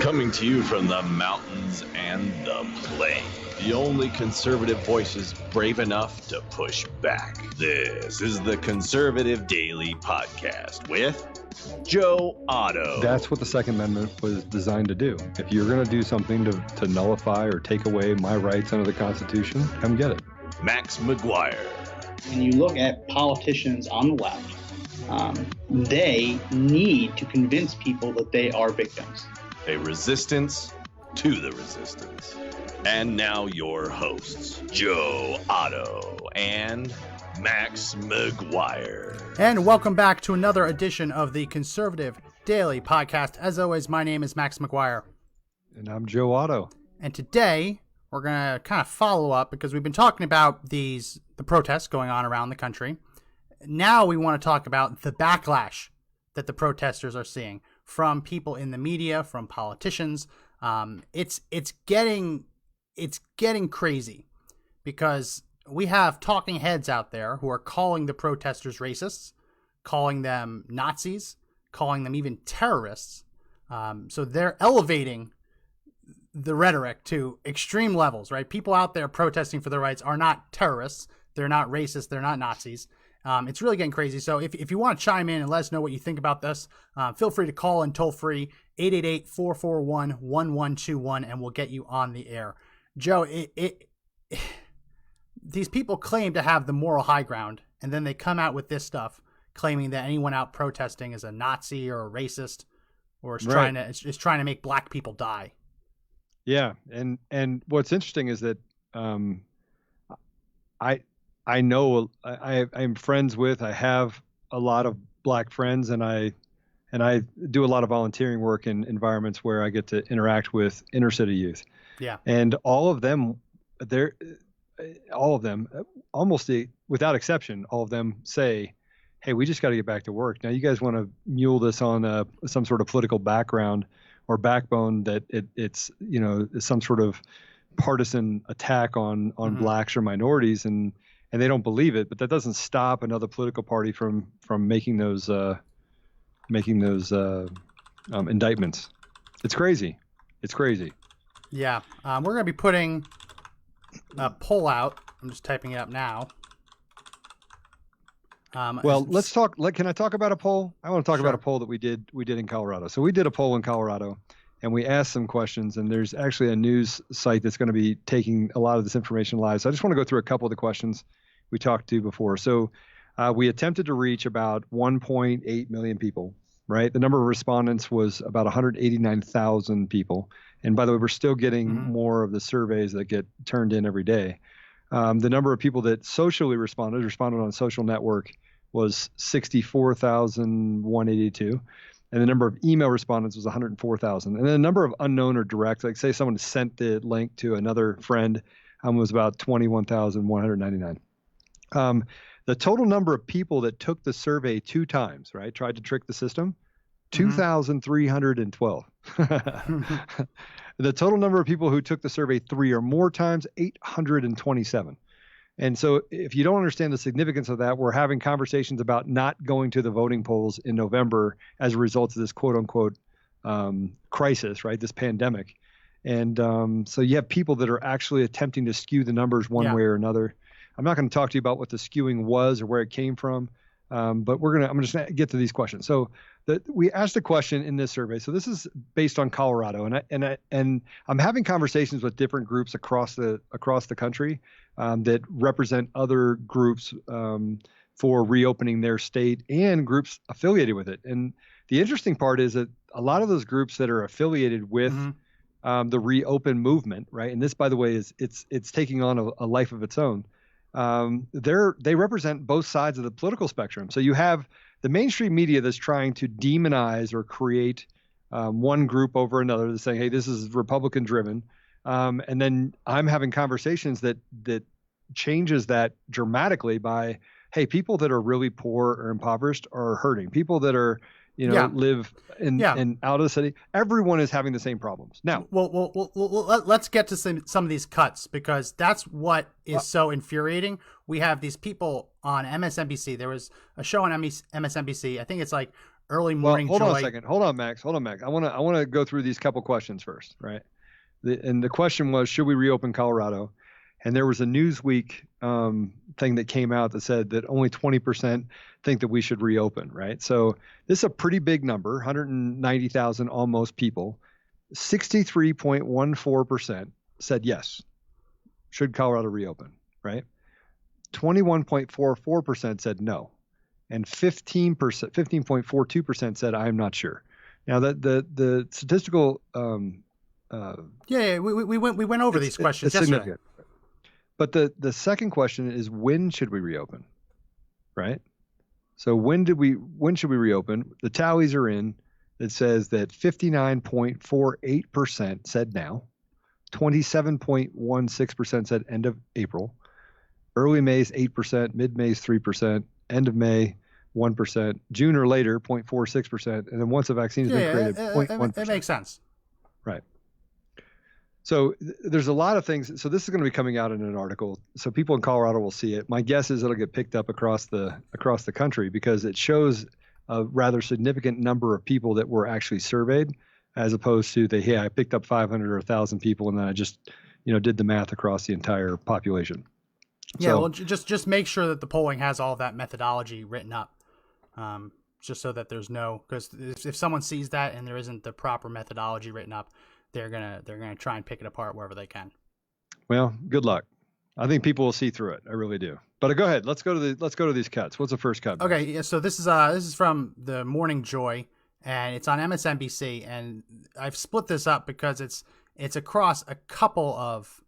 Coming to you from the mountains and the plain. The only conservative voices brave enough to push back. This is the Conservative Daily Podcast with Joe Otto. That's what the Second Amendment was designed to do. If you're going to do something to nullify or take away my rights under the Constitution, come get it. Max McGuire. When you look at politicians on the left, they need to convince people that they are victims. A resistance to the resistance. And now your hosts, Joe Otto and Max McGuire. And welcome back to another edition of the Conservative Daily Podcast. As always, my name is Max McGuire. And I'm Joe Otto. And today, we're going to kind of follow up because we've been talking about the protests going on around the country. Now we want to talk about the backlash that the protesters are seeing from people in the media, from politicians. It's getting crazy because we have talking heads out there who are calling the protesters racists, calling them Nazis, calling them even terrorists. So they're elevating the rhetoric to extreme levels, right? People out there protesting for their rights are not terrorists. They're not racist. They're not Nazis. It's really getting crazy. So if you want to chime in and let us know what you think about this, feel free to call in toll free 888-441-1121 and we'll get you on the air. Joe, these people claim to have the moral high ground, and then they come out with this stuff claiming that anyone out protesting is a Nazi or a racist or is trying to make black people die. Yeah, and what's interesting is that I know I'm friends with, I have a lot of black friends, and I do a lot of volunteering work in environments where I get to interact with inner city youth. Yeah. And all of them, almost without exception, all of them say, hey, we just got to get back to work. Now you guys want to mule this on some sort of political background or backbone that it's some sort of partisan attack on blacks or minorities, and they don't believe it, but that doesn't stop another political party from making those indictments. It's crazy. Yeah. We're going to be putting a poll out. I'm just typing it up now. Let's talk. Can I talk about a poll? I want to talk Sure. about a poll that we did in Colorado. So we did a poll in Colorado, and we asked some questions, and there's actually a news site that's going to be taking a lot of this information live. So I just want to go through a couple of the questions we talked to before. So we attempted to reach about 1.8 million people, right? The number of respondents was about 189,000 people. And by the way, we're still getting more of the surveys that get turned in every day. The number of people that socially responded on a social network was 64,182. And the number of email respondents was 104,000. And then the number of unknown or direct, like say someone sent the link to another friend, was about 21,199. The total number of people that took the survey 2 times, right, tried to trick the system, 2,312. The total number of people who took the survey 3 or more times, 827. And so if you don't understand the significance of that, we're having conversations about not going to the voting polls in November as a result of this quote unquote crisis, right? This pandemic. And so you have people that are actually attempting to skew the numbers one way or another. I'm not going to talk to you about what the skewing was or where it came from, but I'm just going to get to these questions. So we asked a question in this survey. So this is based on Colorado, and I'm having conversations with different groups across the country that represent other groups for reopening their state and groups affiliated with it. And the interesting part is that a lot of those groups that are affiliated with the reopen movement, right? And this, by the way, is it's taking on a life of its own. They represent both sides of the political spectrum. So you have the mainstream media that's trying to demonize or create one group over another, that's saying, hey, this is Republican driven. And then I'm having conversations that changes that dramatically by, hey, people that are really poor or impoverished are hurting. People that are live in out of the city. Everyone is having the same problems. Now, let's get to some of these cuts, because that's what is so infuriating. We have these people on MSNBC. There was a show on MSNBC. I think it's like early morning hold joy. on a second. Hold on, Max. I want to go through these couple questions first, right? And the question was, should we reopen Colorado? And there was a Newsweek thing that came out that said that only 20% think that we should reopen, right? So this is a pretty big number, 190,000 almost people. 63.14% said yes, should Colorado reopen, right? 21.44% said no, and 15.42% said I'm not sure. Now that the statistical we went over these questions yesterday. But the second question is, when should we reopen, right? So when should we reopen? The tallies are in. It says that 59.48% said now, 27.16% said end of April, early May is 8%, mid May is 3%, end of May 1%, June or later 0.46%, and then once a vaccine has been created, 0.1%. It makes sense. Right. So there's a lot of things. So this is going to be coming out in an article. So people in Colorado will see it. My guess is it'll get picked up across the country because it shows a rather significant number of people that were actually surveyed, as opposed to I picked up 500 or 1,000 people and then I just did the math across the entire population. Yeah, well, just make sure that the polling has all of that methodology written up, just so that there's because if someone sees that and there isn't the proper methodology written up, they're gonna try and pick it apart wherever they can. Well, good luck. I think people will see through it. I really do. But go ahead. Let's go to these cuts. What's the first cut? Okay, yeah, so this is from the Morning Joy, and it's on MSNBC, and I've split this up because it's across a couple of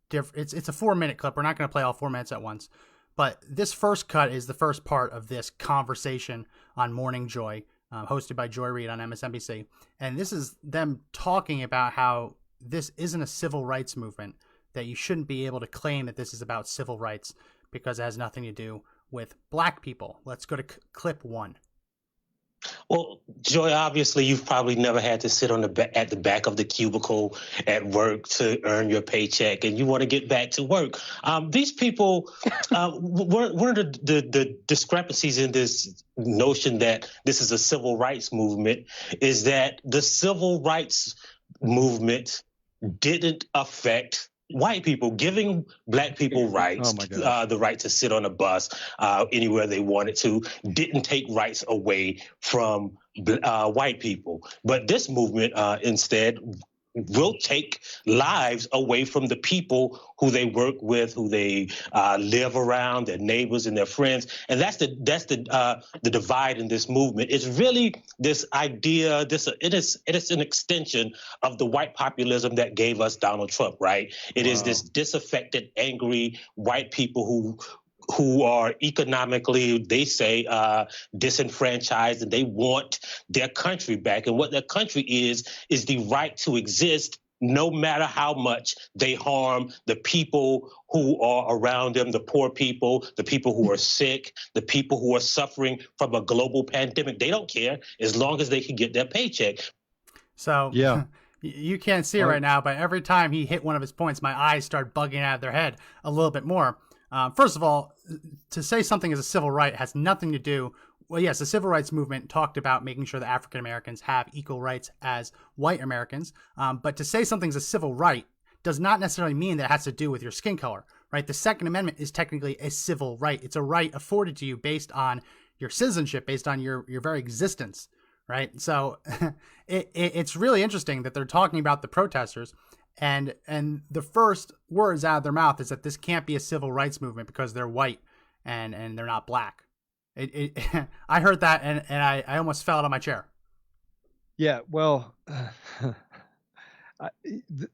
different. It's a 4-minute clip. We're not going to play all 4 minutes at once, but this first cut is the first part of this conversation on Morning Joy, hosted by Joy Reid on MSNBC, and this is them talking about how this isn't a civil rights movement, that you shouldn't be able to claim that this is about civil rights because it has nothing to do with black people. Let's go to clip 1. Well, Joy, obviously, you've probably never had to sit at the back of the cubicle at work to earn your paycheck, and you want to get back to work. These people, one of the discrepancies in this notion that this is a civil rights movement is that the civil rights movement didn't affect white people. Giving black people rights, the right to sit on a bus anywhere they wanted to, didn't take rights away from white people. But this movement instead will take lives away from the people who they work with, who they live around, their neighbors and their friends. And that's the divide in this movement. It's really this idea, it is an extension of the white populism that gave us Donald Trump, right? It is this disaffected, angry white people who are economically, they say, disenfranchised, and they want their country back. And what their country is the right to exist no matter how much they harm the people who are around them, the poor people, the people who are sick, the people who are suffering from a global pandemic. They don't care as long as they can get their paycheck. So yeah. You can't see it right now, but every time he hit one of his points, my eyes start bugging out of their head a little bit more. First of all, to say something is a civil right has nothing to do. Well, yes, the civil rights movement talked about making sure that African Americans have equal rights as white Americans. But to say something's a civil right does not necessarily mean that it has to do with your skin color, right? The Second Amendment is technically a civil right. It's a right afforded to you based on your citizenship, based on your very existence, right? So it's really interesting that they're talking about the protesters. And the first words out of their mouth is that this can't be a civil rights movement because they're white and they're not black. I heard that and I almost fell out of my chair. Yeah, well,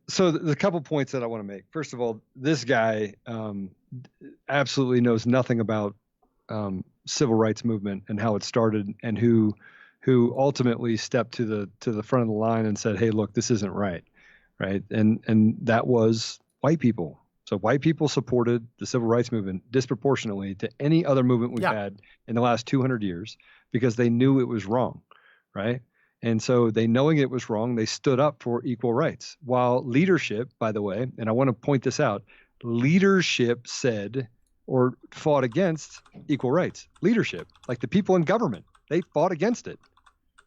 so the couple points that I want to make. First of all, this guy absolutely knows nothing about civil rights movement and how it started and who ultimately stepped to the front of the line and said, "Hey, look, this isn't right." Right. And that was white people. So white people supported the civil rights movement disproportionately to any other movement we've had in the last 200 years because they knew it was wrong. Right. And so knowing it was wrong, they stood up for equal rights. While leadership, by the way, and I want to point this out, leadership said or fought against equal rights. Leadership, like the people in government, they fought against it.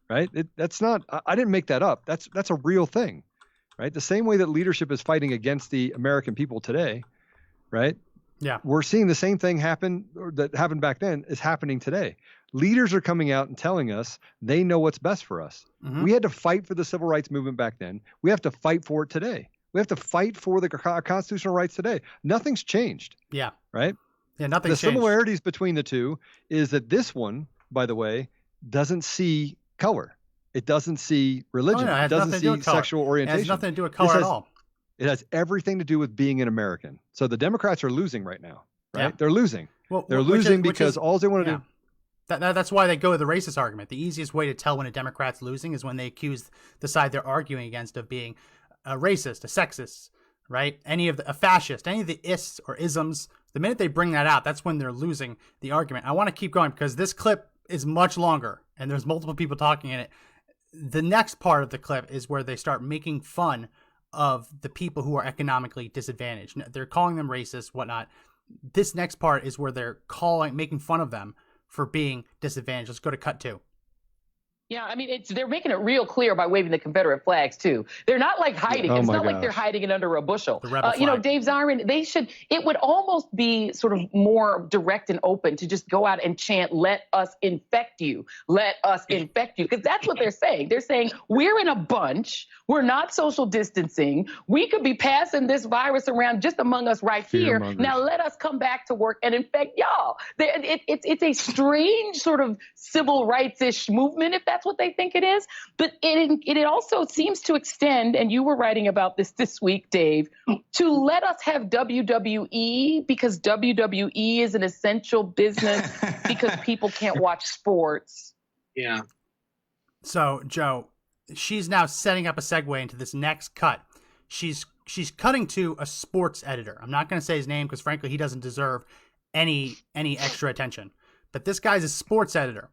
right? That's not. I didn't make that up. That's a real thing, right? The same way that leadership is fighting against the American people today, right? Yeah. We're seeing the same thing happen that happened back then is happening today. Leaders are coming out and telling us they know what's best for us. Mm-hmm. We had to fight for the civil rights movement back then. We have to fight for it today. We have to fight for the constitutional rights today. Nothing's changed. Yeah. Right? Yeah, nothing The changed. similarities between the two is that this one, by the way, doesn't see color. It doesn't see religion. Oh, no, it doesn't see sexual orientation. It has nothing to do with color at all. It has everything to do with being an American. So the Democrats are losing right now, right? Yeah. They're losing. Well, They're losing because all they want to do. That's why they go to the racist argument. The easiest way to tell when a Democrat's losing is when they accuse the side they're arguing against of being a racist, a sexist, right? A fascist, any of the ists or isms. The minute they bring that out, that's when they're losing the argument. I want to keep going because this clip is much longer and there's multiple people talking in it. The next part of the clip is where they start making fun of the people who are economically disadvantaged. They're calling them racist, whatnot. This next part is where they're making fun of them for being disadvantaged. Let's go to cut 2. Yeah, I mean, they're making it real clear by waving the Confederate flags too. They're not like hiding. It's not like they're hiding it under a bushel. Dave Zirin, it would almost be sort of more direct and open to just go out and chant, "Let us infect you. Let us infect you." Because that's what they're saying. They're saying we're in a bunch. We're not social distancing. We could be passing this virus around just among us right here. Now let us come back to work and infect y'all. It's a strange sort of civil rights-ish movement, if that's what they think it is. But it also seems to extend, and you were writing about this week, Dave, to let us have WWE because WWE is an essential business because people can't watch sports. Yeah. So, Joe, she's now setting up a segue into this next cut. She's cutting to a sports editor. I'm not going to say his name because, frankly, he doesn't deserve any extra attention. But this guy's a sports editor.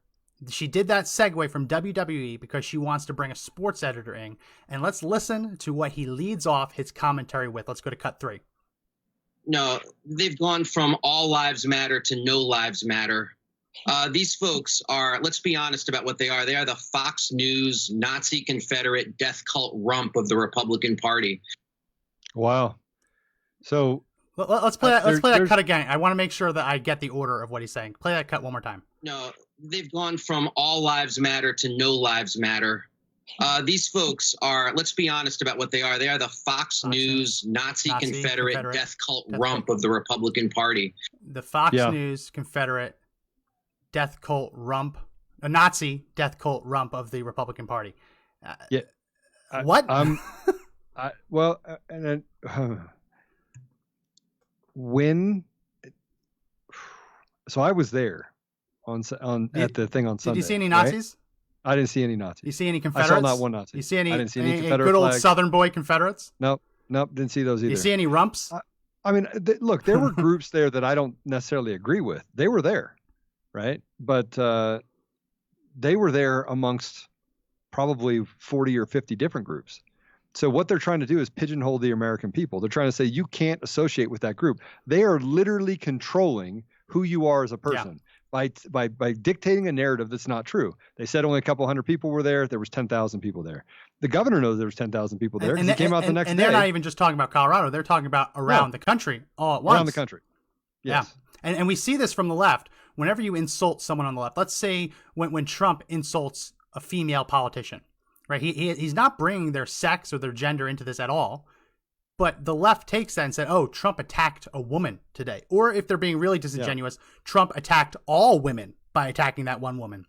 She did that segue from WWE because she wants to bring a sports editor in. And let's listen to what he leads off his commentary with. Let's go to cut 3. No, they've gone from all lives matter to no lives matter. These folks are, let's be honest about what they are. They are the Fox News, Nazi Confederate death cult rump of the Republican Party. Wow. So let's play that cut again. I want to make sure that I get the order of what he's saying. Play that cut one more time. No, they've gone from all lives matter to no lives matter. These folks are, let's be honest about what they are. They are the Fox News, Nazi Confederate death cult rump of the Republican Party. The Fox News, Confederate death cult rump, a Nazi death cult rump of the Republican Party. What? So I was there at the thing on Sunday. Did you see any Nazis? Right? I didn't see any Nazis. You see any Confederates? I saw not one Nazi. You see any? I didn't see any Confederate good old flags. Southern boy Confederates? Nope, didn't see those either. You see any rumps? I mean, look, there were groups there that I don't necessarily agree with. They were there, right? But they were there amongst probably 40 or 50 different groups. So what they're trying to do is pigeonhole the American people. They're trying to say you can't associate with that group. They are literally controlling who you are as a person by dictating a narrative that's not true. They said only a couple hundred people were there. There was 10,000 people there. The governor knows there was 10,000 people there because he came out the next day. And they're not even just talking about Colorado. They're talking about around the country all at once. Around the country. Yes. Yeah. And we see this from the left. Whenever you insult someone on the left, let's say when Trump insults a female politician, right? He's not bringing their sex or their gender into this at all. But the left takes that and said, oh, Trump attacked a woman today. Or if they're being really disingenuous, Trump attacked all women by attacking that one woman.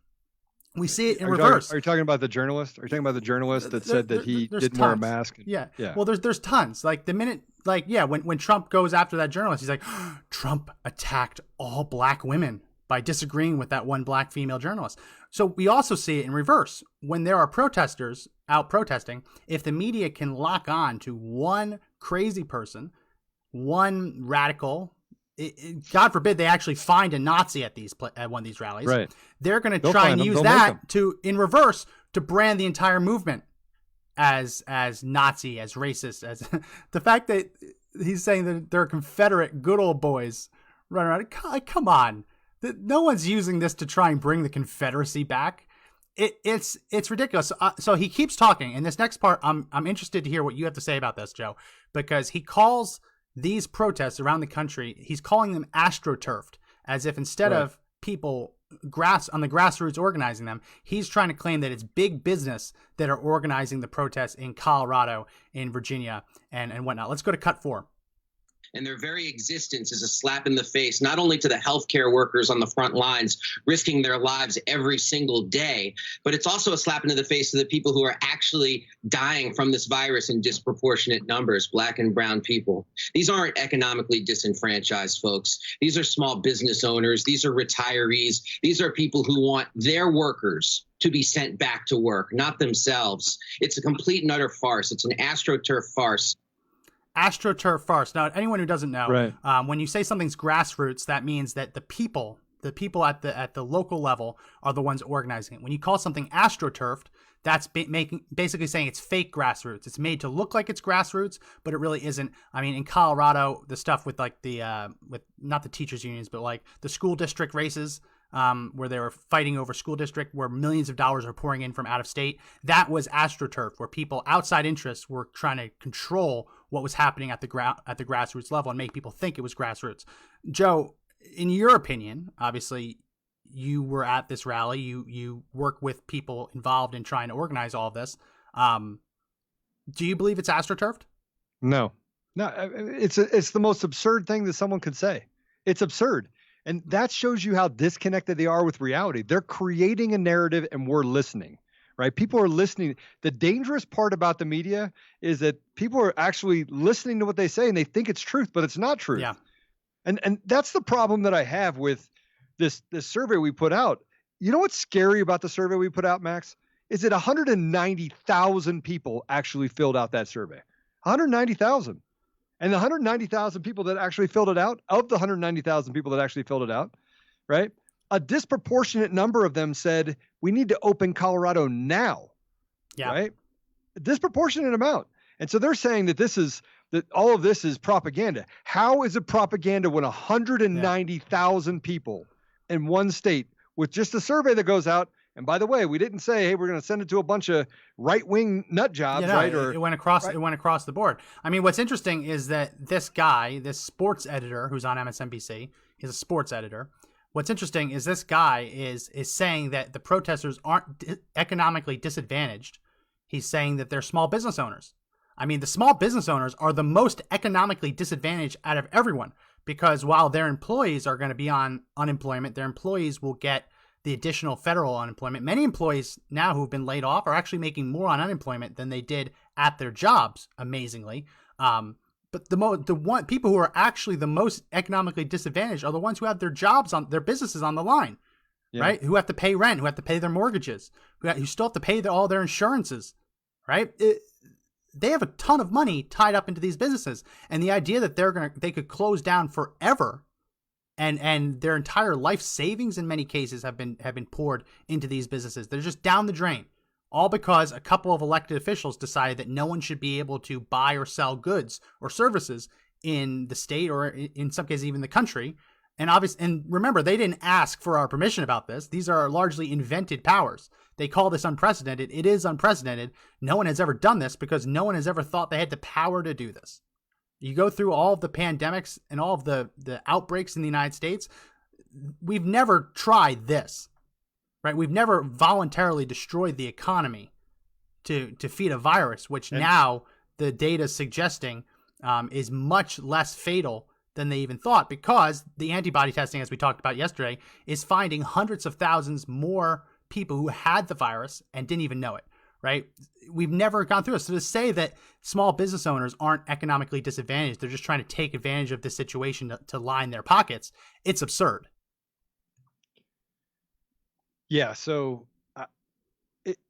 We see it in reverse. Are you talking about the journalist? Are you talking about the journalist that said that he didn't wear a mask? Yeah. Well, there's tons. Like the minute, when Trump goes after that journalist, he's like, Trump attacked all black women by disagreeing with that one black female journalist. So we also see it in reverse. When there are protesters out protesting, if the media can lock on to one crazy person, one radical, God forbid they actually find a Nazi at one of these rallies, right? They're going to try and use that in reverse to brand the entire movement as Nazi, as racist, as the fact that he's saying that they're Confederate good old boys running around. Come on. No one's using this to try and bring the Confederacy back. It's ridiculous. So he keeps talking, and this next part, I'm interested to hear what you have to say about this, Joe, because he calls these protests around the country, he's calling them astroturfed, as if instead of people on the grassroots organizing them, he's trying to claim that it's big business that are organizing the protests in Colorado, in Virginia, and whatnot. Let's go to cut 4. And their very existence is a slap in the face, not only to the healthcare workers on the front lines risking their lives every single day, but it's also a slap into the face to the people who are actually dying from this virus in disproportionate numbers, Black and brown people. These aren't economically disenfranchised folks. These are small business owners. These are retirees. These are people who want their workers to be sent back to work, not themselves. It's a complete and utter farce. It's an AstroTurf farce. AstroTurf farce. Now, anyone who doesn't know, when you say something's grassroots, that means that the people at the local level are the ones organizing it. When you call something astroturfed, that's basically saying it's fake grassroots. It's made to look like it's grassroots, but it really isn't. I mean, in Colorado, the stuff with like with not the teachers unions, but like the school district races, where they were fighting over school district, where millions of dollars are pouring in from out of state. That was astroturf, where people outside interests were trying to control what was happening at the grassroots level and make people think it was grassroots. Joe, in your opinion, obviously you were at this rally. You work with people involved in trying to organize all of this. Do you believe it's astroturfed? No. It's the most absurd thing that someone could say. It's absurd. And that shows you how disconnected they are with reality. They're creating a narrative and we're listening, right? People are listening. The dangerous part about the media is that people are actually listening to what they say and they think it's truth, but it's not truth. Yeah. And that's the problem that I have with this survey we put out. You know what's scary about the survey we put out, Max? Is that 190,000 people actually filled out that survey. 190,000. And the 190,000 people that actually filled it out, of the 190,000 people that actually filled it out, right? A disproportionate number of them said, we need to open Colorado now, right? A disproportionate amount. And so they're saying that all of this is propaganda. How is it propaganda when 190,000 people in one state with just a survey that goes out? And by the way, we didn't say, hey, we're going to send it to a bunch of right-wing nut jobs, right? It went across. Right? It went across the board. I mean, what's interesting is that this guy, this sports editor who's on MSNBC, he's a sports editor. What's interesting is this guy is saying that the protesters aren't economically disadvantaged. He's saying that they're small business owners. I mean, the small business owners are the most economically disadvantaged out of everyone, because while their employees are going to be on unemployment, their employees will get the additional federal unemployment. Many employees now who've been laid off are actually making more on unemployment than they did at their jobs, amazingly. But the people who are actually the most economically disadvantaged are the ones who have their jobs on their businesses on the line, right? Who have to pay rent, who have to pay their mortgages, who still have to pay all their insurances, right? They have a ton of money tied up into these businesses, and the idea that they could close down forever. And their entire life savings in many cases have been poured into these businesses. They're just down the drain, all because a couple of elected officials decided that no one should be able to buy or sell goods or services in the state, or in some cases even the country. And remember, they didn't ask for our permission about this. These are largely invented powers. They call this unprecedented. It is unprecedented. No one has ever done this because no one has ever thought they had the power to do this. You go through all of the pandemics and all of the outbreaks in the United States, we've never tried this, right? We've never voluntarily destroyed the economy to feed a virus, which now the data is suggesting is much less fatal than they even thought, because the antibody testing, as we talked about yesterday, is finding hundreds of thousands more people who had the virus and didn't even know it. Right? We've never gone through it. So to say that small business owners aren't economically disadvantaged, they're just trying to take advantage of this situation to line their pockets, it's absurd. Yeah. So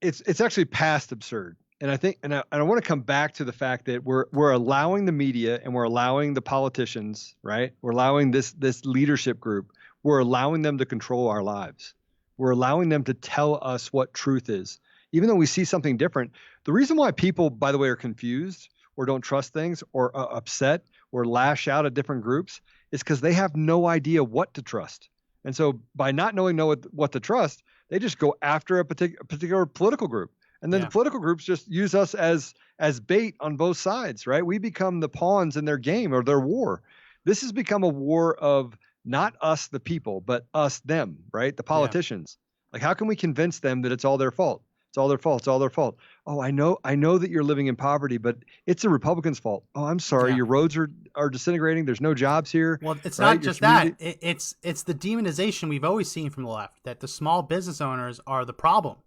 it's actually past absurd. And I think, and I want to come back to the fact that we're allowing the media and we're allowing the politicians, right? We're allowing this leadership group, we're allowing them to control our lives. We're allowing them to tell us what truth is. Even though we see something different, the reason why people, by the way, are confused or don't trust things or upset or lash out at different groups is because they have no idea what to trust. And so by not knowing what to trust, They just go after a particular political group. And then the political groups just use us as bait on both sides, right? We become the pawns in their game or their war. This has become a war of not us, the people, but us, them, right? The politicians. Like, how can we convince them that it's all their fault? It's all their fault. It's all their fault. Oh, I know that you're living in poverty, but it's the Republicans' fault. Oh, I'm sorry. Your roads are disintegrating. There's no jobs here. Well, it's not just that. It's the demonization we've always seen from the left, that the small business owners are the problem.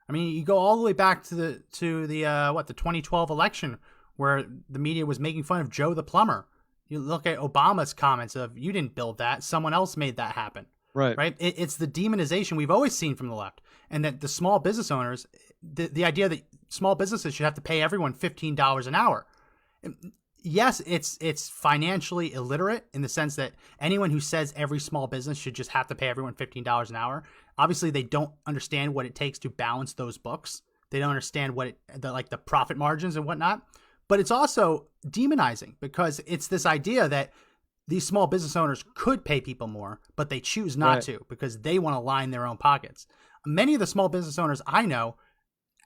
I mean, you go all the way back to the 2012 election, where the media was making fun of Joe the plumber. You look at Obama's comments of, you didn't build that, someone else made that happen. Right. It's the demonization we've always seen from the left, and that the small business owners, the idea that small businesses should have to pay everyone $15 an hour. Yes, it's financially illiterate in the sense that anyone who says every small business should just have to pay everyone $15 an hour, obviously they don't understand what it takes to balance those books. They don't understand the profit margins and whatnot. But it's also demonizing, because it's this idea that these small business owners could pay people more, but they choose not to because they want to line their own pockets. Many of the small business owners I know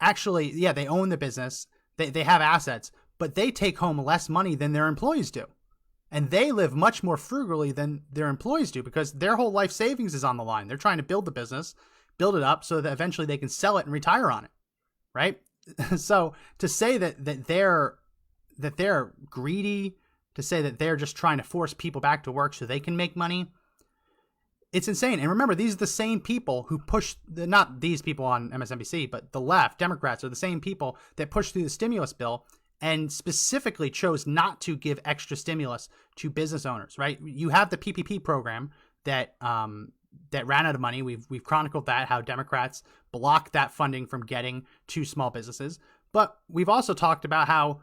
actually, they own the business, they have assets, but they take home less money than their employees do. And they live much more frugally than their employees do, because their whole life savings is on the line. They're trying to build the business, build it up so that eventually they can sell it and retire on it, right? So to say that they're greedy, to say that they're just trying to force people back to work so they can make money, it's insane. And remember, these are the same people who push, not these people on MSNBC, but the left, Democrats, are the same people that pushed through the stimulus bill and specifically chose not to give extra stimulus to business owners, right? You have the PPP program that ran out of money. We've chronicled that, how Democrats blocked that funding from getting to small businesses. But we've also talked about how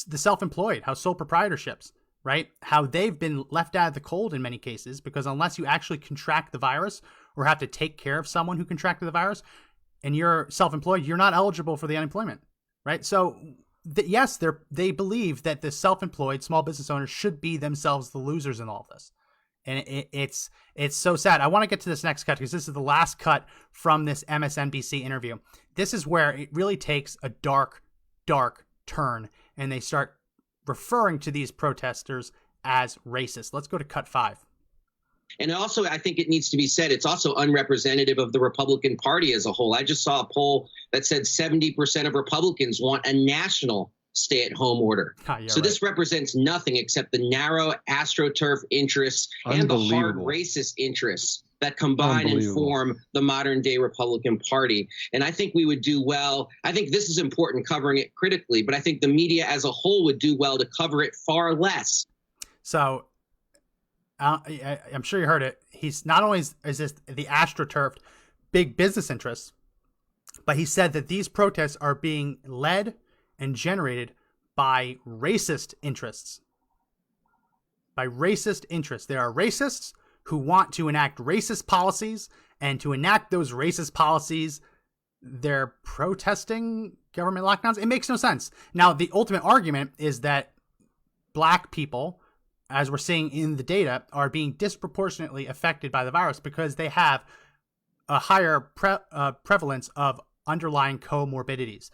the self-employed, how sole proprietorships, right? How they've been left out of the cold in many cases, because unless you actually contract the virus or have to take care of someone who contracted the virus and you're self-employed, you're not eligible for the unemployment, right? So yes, they believe that the self-employed small business owners should be themselves the losers in all of this. And it's so sad. I want to get to this next cut because this is the last cut from this MSNBC interview. This is where it really takes a dark, dark turn, and they start referring to these protesters as racist. Let's go to cut 5. And also, I think it needs to be said, it's also unrepresentative of the Republican Party as a whole. I just saw a poll that said 70% of Republicans want a national stay-at-home order. So this represents nothing except the narrow AstroTurf interests and the hard racist interests that combine and form the modern-day Republican Party. And I think we would do well. I think this is important, covering it critically, but I think the media as a whole would do well to cover it far less. So I'm sure you heard it. He's not only is this the AstroTurf big business interests, but he said that these protests are being led and generated by racist interests. By racist interests. There are racists who want to enact racist policies, and to enact those racist policies, they're protesting government lockdowns. It makes no sense. Now, the ultimate argument is that black people, as we're seeing in the data, are being disproportionately affected by the virus because they have a higher prevalence of underlying comorbidities,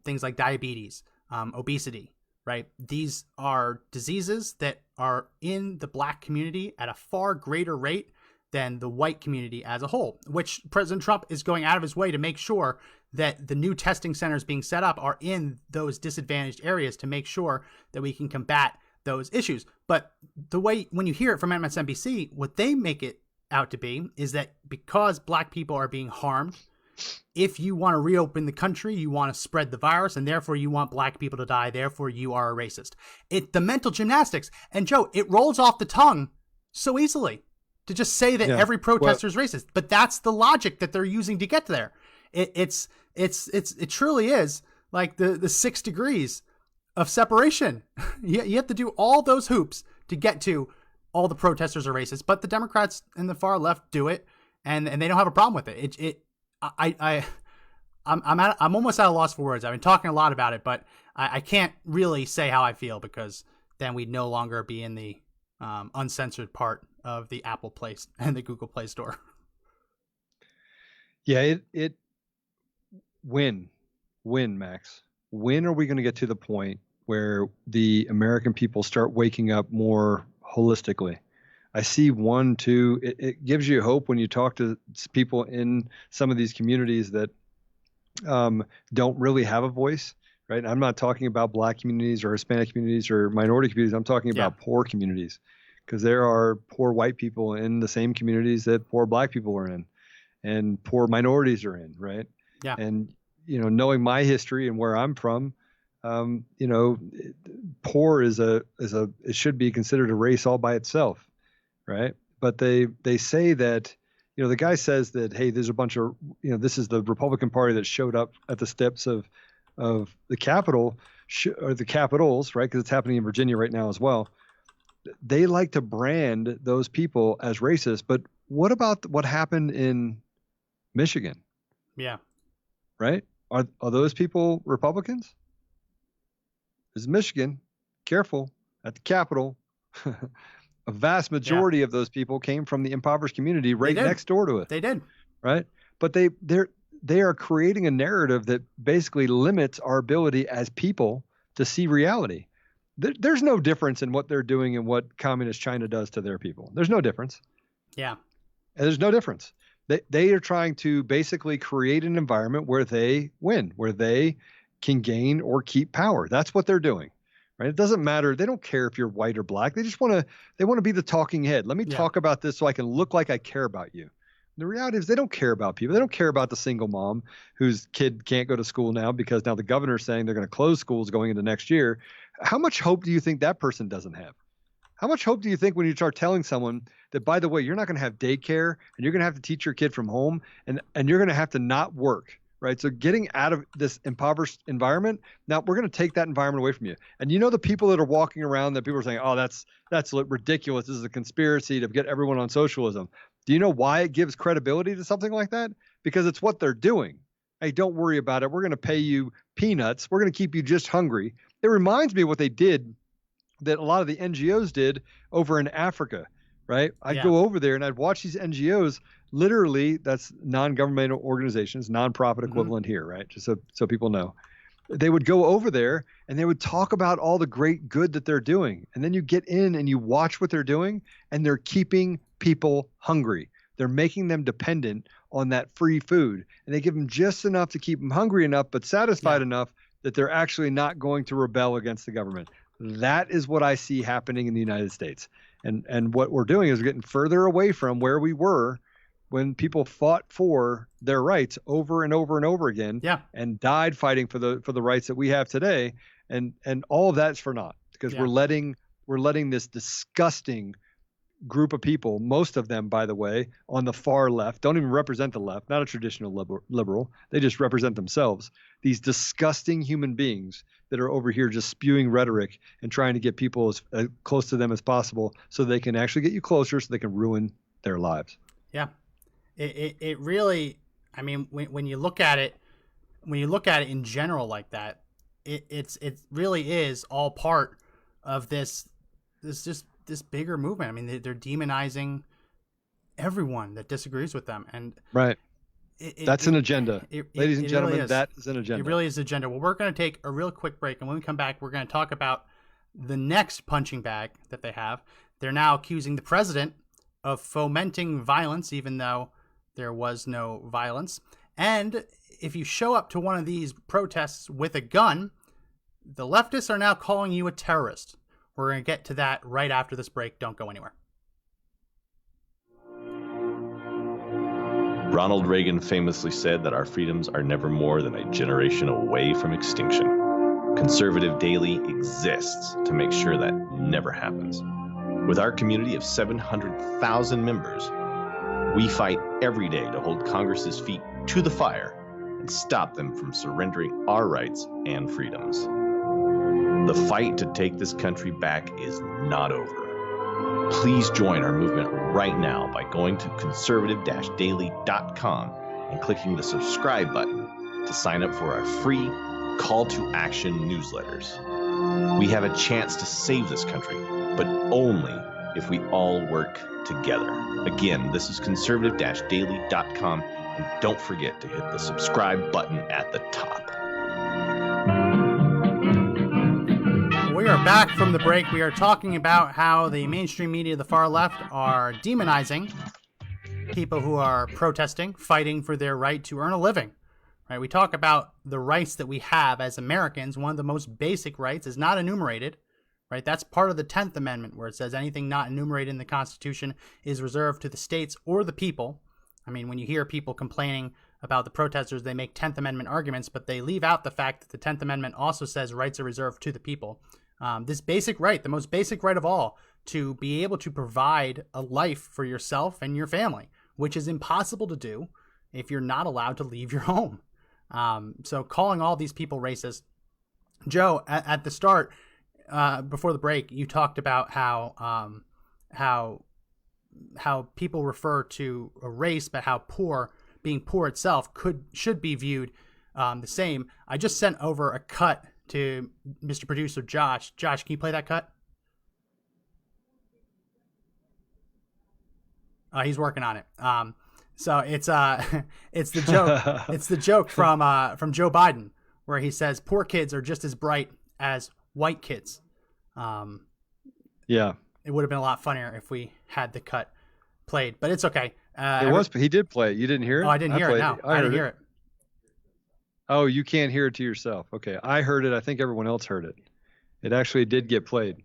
things like diabetes, obesity, right? These are diseases that are in the black community at a far greater rate than the white community as a whole, which President Trump is going out of his way to make sure that the new testing centers being set up are in those disadvantaged areas to make sure that we can combat those issues. But the way, when you hear it from MSNBC, what they make it out to be is that because black people are being harmed, if you want to reopen the country, you want to spread the virus, and therefore you want black people to die, therefore you are a racist. The mental gymnastics. And Joe, it rolls off the tongue so easily to just say that every protester is racist. But that's the logic that they're using to get there. It truly is like the 6 degrees of separation. You have to do all those hoops to get to all the protesters are racist, but the Democrats and the far left do it, and they don't have a problem with it. I'm almost at a loss for words. I've been talking a lot about it, but I can't really say how I feel because then we'd no longer be in the uncensored part of the Apple Play and the Google Play Store. Yeah, when, Max? When are we going to get to the point where the American people start waking up more holistically? I see 1, 2. It gives you hope when you talk to people in some of these communities that don't really have a voice, right? I'm not talking about Black communities or Hispanic communities or minority communities. I'm talking about poor communities, because there are poor white people in the same communities that poor Black people are in, and poor minorities are in, right? Yeah. And knowing my history and where I'm from, poor is it should be considered a race all by itself, right? But they say that, the guy says that, hey, there's a bunch of, this is the Republican Party that showed up at the steps of the Capitol, or the Capitols, right? Because it's happening in Virginia right now as well. They like to brand those people as racist, but what about what happened in Michigan? Yeah. Right? Are those people Republicans? Is Michigan, careful, at the Capitol, a vast majority of those people came from the impoverished community right next door to it. They did. Right? But they are creating a narrative that basically limits our ability as people to see reality. There's no difference in what they're doing and what communist China does to their people. There's no difference. Yeah. And there's no difference. They are trying to basically create an environment where they win, where they can gain or keep power. That's what they're doing, right? It doesn't matter. They don't care if you're white or Black. They just want to be the talking head. Let me talk about this so I can look like I care about you. The reality is they don't care about people. They don't care about the single mom whose kid can't go to school now because now the governor's saying they're going to close schools going into next year. How much hope do you think that person doesn't have? How much hope do you think when you start telling someone that, by the way, you're not going to have daycare and you're going to have to teach your kid from home and you're going to have to not work, right? So getting out of this impoverished environment, now we're going to take that environment away from you. And the people that are walking around that people are saying, oh, that's ridiculous. This is a conspiracy to get everyone on socialism. Do you know why it gives credibility to something like that? Because it's what they're doing. Hey, don't worry about it. We're going to pay you peanuts. We're going to keep you just hungry. It reminds me of what they did, that a lot of the NGOs did over in Africa, right? I'd go over there and I'd watch these NGOs, literally, that's non-governmental organizations, nonprofit equivalent here, right? Just so people know. They would go over there and they would talk about all the great good that they're doing. And then you get in and you watch what they're doing, and they're keeping people hungry. They're making them dependent on that free food. And they give them just enough to keep them hungry enough, but satisfied enough that they're actually not going to rebel against the government. That is what I see happening in the United States. And what we're doing is getting further away from where we were when people fought for their rights over and over and over again and died fighting for the rights that we have today. And all of that's for naught, because we're letting this disgusting group of people, most of them, by the way, on the far left, don't even represent the left, not a traditional liberal. They just represent themselves. These disgusting human beings that are over here just spewing rhetoric and trying to get people as close to them as possible so they can actually get you closer, so they can ruin their lives. Yeah. It really, I mean, when you look at it in general like that, it really is all part of this bigger movement. I mean, they're demonizing everyone that disagrees with them, and that's an agenda, ladies and gentlemen. Really that is an agenda. It really is an agenda. Well, we're going to take a real quick break, and when we come back, we're going to talk about the next punching bag that they have. They're now accusing the president of fomenting violence, even though there was no violence. And if you show up to one of these protests with a gun, the leftists are now calling you a terrorist. We're going to get to that right after this break. Don't go anywhere. Ronald Reagan famously said that our freedoms are never more than a generation away from extinction. Conservative Daily exists to make sure that never happens. With our community of 700,000 members, we fight every day to hold Congress's feet to the fire and stop them from surrendering our rights and freedoms. The fight to take this country back is not over. Please join our movement right now by going to conservative-daily.com and clicking the subscribe button to sign up for our free call to action newsletters. We have a chance to save this country, but only if we all work together. Again, this is conservative-daily.com, Don't forget to hit the subscribe button at the top. We are back from the break. We are talking about how the mainstream media, the far left, are demonizing people who are protesting, fighting for their right to earn a living. Right? We talk about the rights that we have as Americans. One of the most basic rights is not enumerated. Right? That's part of the 10th Amendment, where it says anything not enumerated in the Constitution is reserved to the states or the people. I mean, when you hear people complaining about the protesters, they make 10th Amendment arguments, but they leave out the fact that the 10th Amendment also says rights are reserved to the people. This basic right, the most basic right of all, to be able to provide a life for yourself and your family, which is impossible to do if you're not allowed to leave your home. So calling all these people racist. Joe, at the start, before the break, you talked about how people refer to a race, but how being poor itself should be viewed the same. I just sent over a cut to Mr. Producer Josh. Josh, can you play that cut? He's working on it. So it's the joke. It's the joke from Joe Biden, where he says poor kids are just as bright as white kids. Yeah. It would have been a lot funnier if we had the cut played, but it's okay. He did play it. You didn't hear it? Oh, I didn't hear it. No, I didn't hear it. Oh, you can't hear it to yourself. Okay. I heard it. I think everyone else heard it. It actually did get played.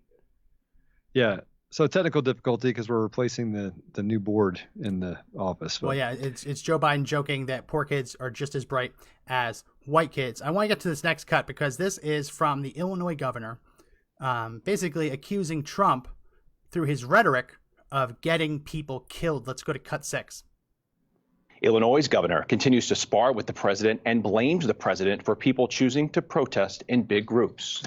Yeah. So technical difficulty because we're replacing the new board in the office. Well, yeah, it's Joe Biden joking that poor kids are just as bright as white kids. I want to get to this next cut because this is from the Illinois governor, basically accusing Trump through his rhetoric of getting people killed. Let's go to cut 6. Illinois' governor continues to spar with the president and blames the president for people choosing to protest in big groups.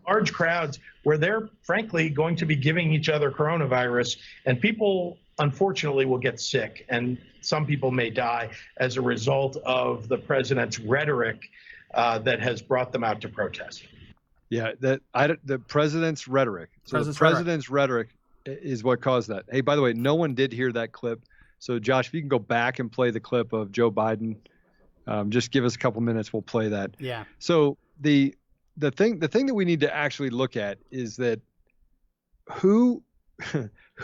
Large crowds where they're frankly going to be giving each other coronavirus, and people unfortunately will get sick, and some people may die as a result of the president's rhetoric that has brought them out to protest. Yeah, the president's rhetoric. So the president's rhetoric is what caused that. Hey, by the way, no one did hear that clip. So, Josh, if you can go back and play the clip of Joe Biden, just give us a couple minutes. We'll play that. Yeah. So the thing that we need to actually look at is that who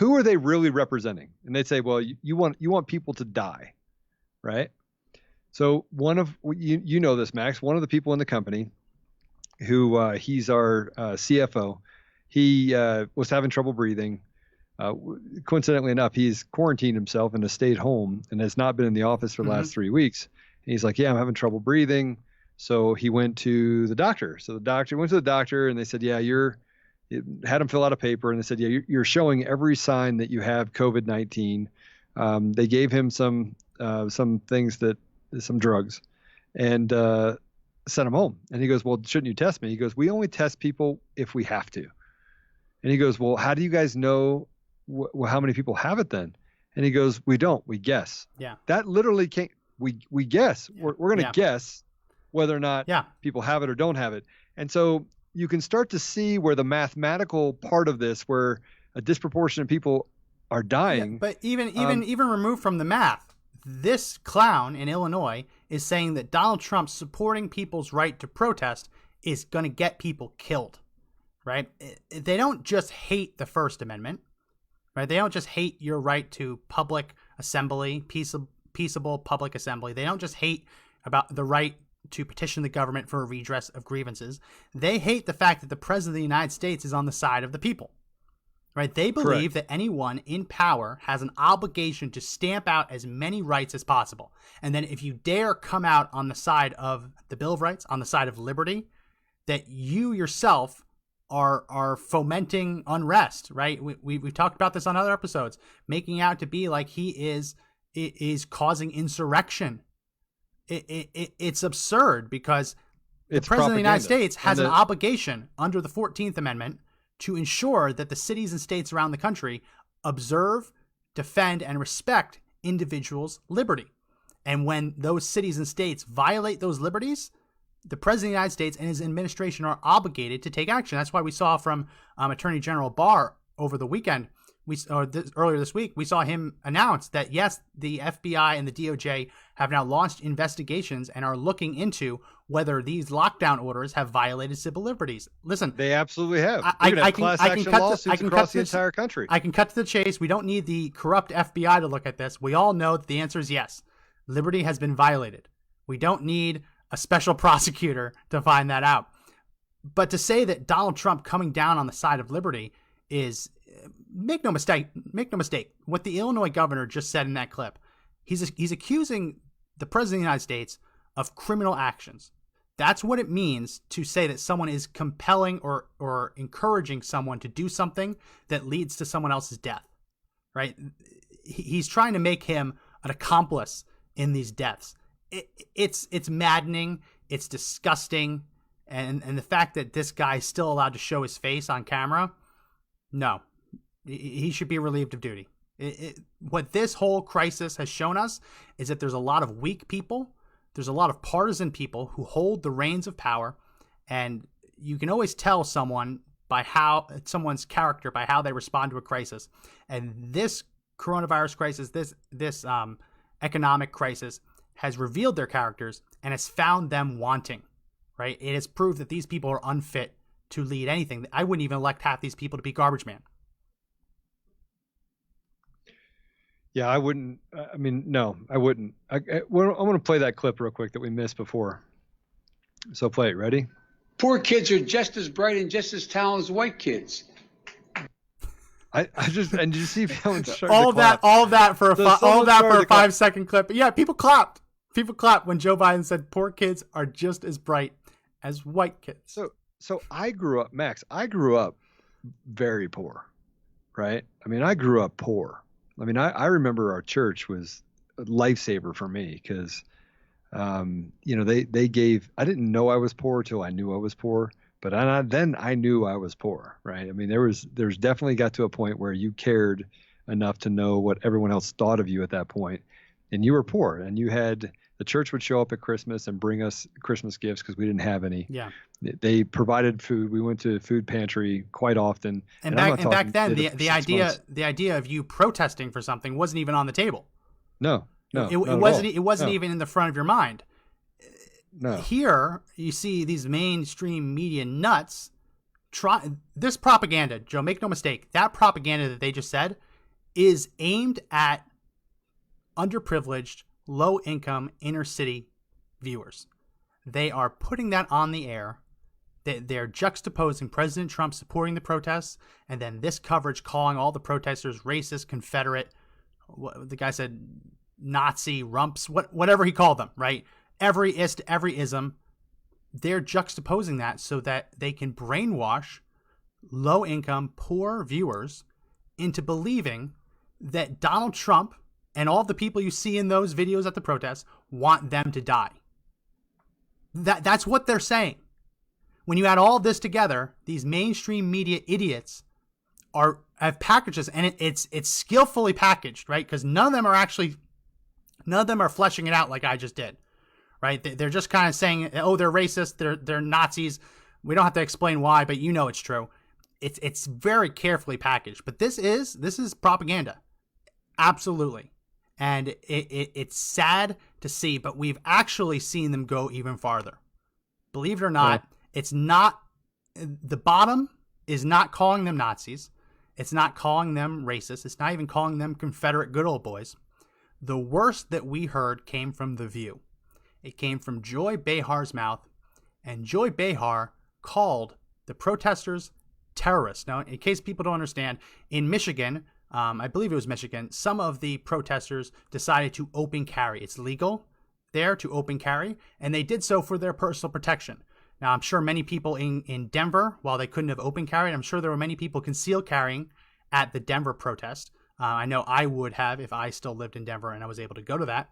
are they really representing? And they'd say, well, you want people to die, right? So one of you know this, Max. One of the people in the company, who he's our CFO, he was having trouble breathing. Coincidentally enough, he's quarantined himself and has stayed home and has not been in the office for the last 3 weeks. And he's like, yeah, I'm having trouble breathing. So he went to the doctor. So the doctor went to the doctor and they said, yeah, had him fill out a paper. And they said, yeah, you're showing every sign that you have COVID-19. They gave him some drugs and sent him home. And he goes, well, shouldn't you test me? He goes, we only test people if we have to. And he goes, well, how do you guys know how many people have it then? And he goes, we don't, we guess. Yeah. That literally can't, we guess. Yeah. We're going to guess whether or not people have it or don't have it. And so you can start to see where the mathematical part of this, where a disproportionate people are dying. Yeah, but even removed from the math, this clown in Illinois is saying that Donald Trump supporting people's right to protest is going to get people killed. Right? They don't just hate the First Amendment, right? They don't just hate your right to public assembly, peaceable public assembly. They don't just hate about the right to petition the government for a redress of grievances. They hate the fact that the president of the United States is on the side of the people, right? They believe that anyone in power has an obligation to stamp out as many rights as possible. And then if you dare come out on the side of the Bill of Rights, on the side of liberty, that you yourself are fomenting unrest, right? We've talked about this on other episodes, making out to be like he is causing insurrection. It's absurd because the president of the United States has an obligation under the 14th Amendment to ensure that the cities and states around the country observe, defend, and respect individuals' liberty. And when those cities and states violate those liberties, the president of the United States and his administration are obligated to take action. That's why we saw from Attorney General Barr over the weekend earlier this week, we saw him announce that, yes, the FBI and the DOJ have now launched investigations and are looking into whether these lockdown orders have violated civil liberties. Listen, they absolutely have. I can cut the entire country. I can cut to the chase. We don't need the corrupt FBI to look at this. We all know that the answer is yes. Liberty has been violated. We don't need a special prosecutor to find that out. But to say that Donald Trump coming down on the side of liberty is, make no mistake, what the Illinois governor just said in that clip, he's accusing the president of the United States of criminal actions. That's what it means to say that someone is compelling or encouraging someone to do something that leads to someone else's death, right? He's trying to make him an accomplice in these deaths. It's maddening. It's disgusting. And the fact that this guy is still allowed to show his face on camera, no, he should be relieved of duty. What this whole crisis has shown us is that there's a lot of weak people. There's a lot of partisan people who hold the reins of power. And you can always tell someone's character by how they respond to a crisis. And this coronavirus crisis, this economic crisis has revealed their characters and has found them wanting, right? It has proved that these people are unfit to lead anything. I wouldn't even elect half these people to be garbage man. Yeah, I wouldn't. I mean, no, I wouldn't. I want to play that clip real quick that we missed before. So play it. Ready? Poor kids are just as bright and just as talented as white kids. And did you see all of that for a 5-second clip? Yeah, people clapped. People clapped when Joe Biden said poor kids are just as bright as white kids. So I grew up, Max. I grew up very poor, right? I mean, I grew up poor. I mean, I remember our church was a lifesaver for me because, they gave. I didn't know I was poor till I knew I was poor. But then I knew I was poor, right? I mean, there's definitely got to a point where you cared enough to know what everyone else thought of you at that point, and you were poor, and you had the church would show up at Christmas and bring us Christmas gifts because we didn't have any. Yeah, they provided food. We went to food pantry quite often. And back then, the idea of you protesting for something wasn't even on the table. No, it wasn't even in the front of your mind. No. Here, you see these mainstream media nuts try this propaganda. Joe, make no mistake, that propaganda that they just said is aimed at underprivileged, low-income, inner-city viewers. They are putting that on the air. They're juxtaposing President Trump supporting the protests, and then this coverage calling all the protesters racist, Confederate, the guy said Nazi, rumps, whatever he called them, right? Every ism, they're juxtaposing that so that they can brainwash low-income, poor viewers into believing that Donald Trump and all the people you see in those videos at the protests want them to die. That's what they're saying. When you add all this together, these mainstream media idiots have packaged this, and it's skillfully packaged, right? Because none of them are fleshing it out like I just did. Right? They're just kind of saying, oh, they're racist, they're Nazis. We don't have to explain why, but you know it's true. It's very carefully packaged. But this is propaganda. Absolutely. And it's sad to see, but we've actually seen them go even farther. Believe it or not, It's not, the bottom is not calling them Nazis. It's not calling them racist. It's not even calling them Confederate good old boys. The worst that we heard came from The View. It came from Joy Behar's mouth, and Joy Behar called the protesters terrorists. Now, in case people don't understand, in Michigan, I believe it was Michigan, some of the protesters decided to open carry. It's legal there to open carry, and they did so for their personal protection. Now, I'm sure many people in Denver, while they couldn't have open carried, I'm sure there were many people concealed carrying at the Denver protest. I know I would have if I still lived in Denver and I was able to go to that.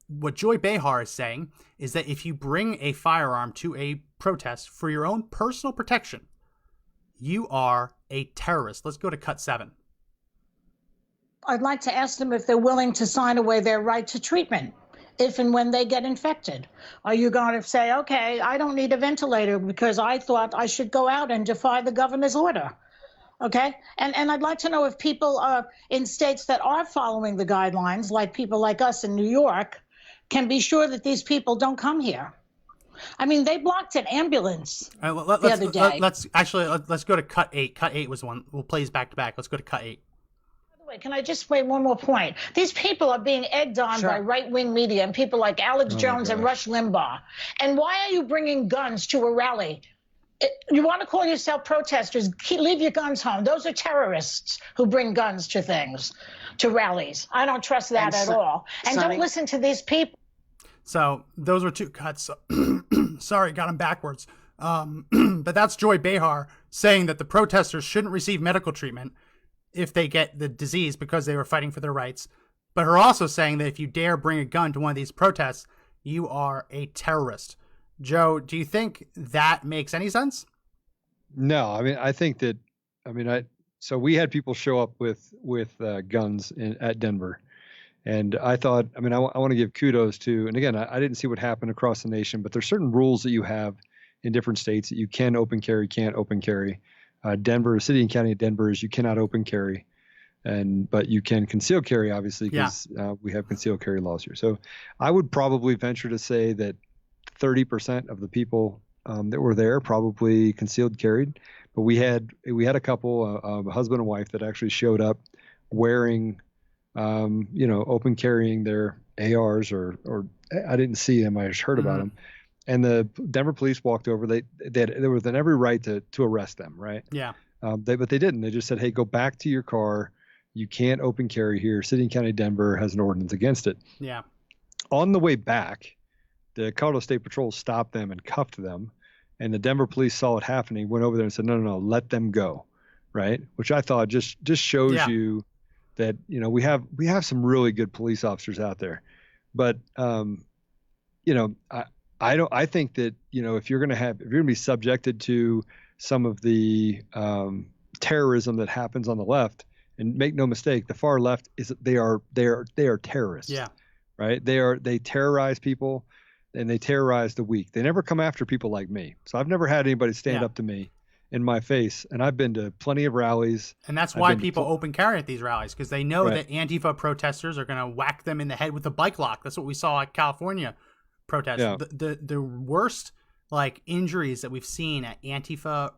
What Joy Behar is saying is that if you bring a firearm to a protest for your own personal protection, you are a terrorist. Let's go to cut 7. I'd like to ask them if they're willing to sign away their right to treatment if and when they get infected. Are you going to say, okay, I don't need a ventilator because I thought I should go out and defy the governor's order? Okay. And I'd like to know if people in states that are following the guidelines, like people like us in New York, can be sure that these people don't come here. I mean, they blocked an ambulance the other day. Let's go to cut 8. Cut 8 was the one. We'll play these back to back. Let's go to cut 8. By the way, can I just say one more point? These people are being egged on by right-wing media and people like Alex Jones and Rush Limbaugh. And why are you bringing guns to a rally? You want to call yourself protesters, leave your guns home. Those are terrorists who bring guns to things, to rallies. I don't trust that at all. And don't listen to these people. So those were 2 cuts. Sorry, got them backwards. But that's Joy Behar saying that the protesters shouldn't receive medical treatment if they get the disease because they were fighting for their rights. But her also saying that if you dare bring a gun to one of these protests, you are a terrorist. Joe, do you think that makes any sense? No, I mean, I think that, so we had people show up with guns at Denver. And I thought, I want to give kudos to, and again, I didn't see what happened across the nation, but there's certain rules that you have in different states that you can open carry, can't open carry. Denver, city and county of Denver is you cannot open carry, but you can conceal carry, obviously, because we have concealed carry laws here. So I would probably venture to say that 30% of the people that were there probably concealed carried, but we had a couple, a husband and wife that actually showed up wearing, open carrying their ARs or I didn't see them, I just heard about them. And the Denver police walked over. They were within every right to arrest them, right? Yeah. But they didn't. They just said, hey, go back to your car. You can't open carry here. City and County of Denver has an ordinance against it. Yeah. On the way back, the Colorado State Patrol stopped them and cuffed them. And the Denver police saw it happening, went over there and said, no, let them go. Right. Which I thought just shows you that, we have some really good police officers out there. But, I think that, if you're going to be subjected to some of the terrorism that happens on the left, and make no mistake, the far left they are terrorists. Yeah. Right. They terrorize people and they terrorize the weak. They never come after people like me. So I've never had anybody stand up to me in my face. And I've been to plenty of rallies. And that's why people open carry at these rallies, because they know that Antifa protesters are going to whack them in the head with a bike lock. That's what we saw at California protests. Yeah. The worst injuries that we've seen at Antifa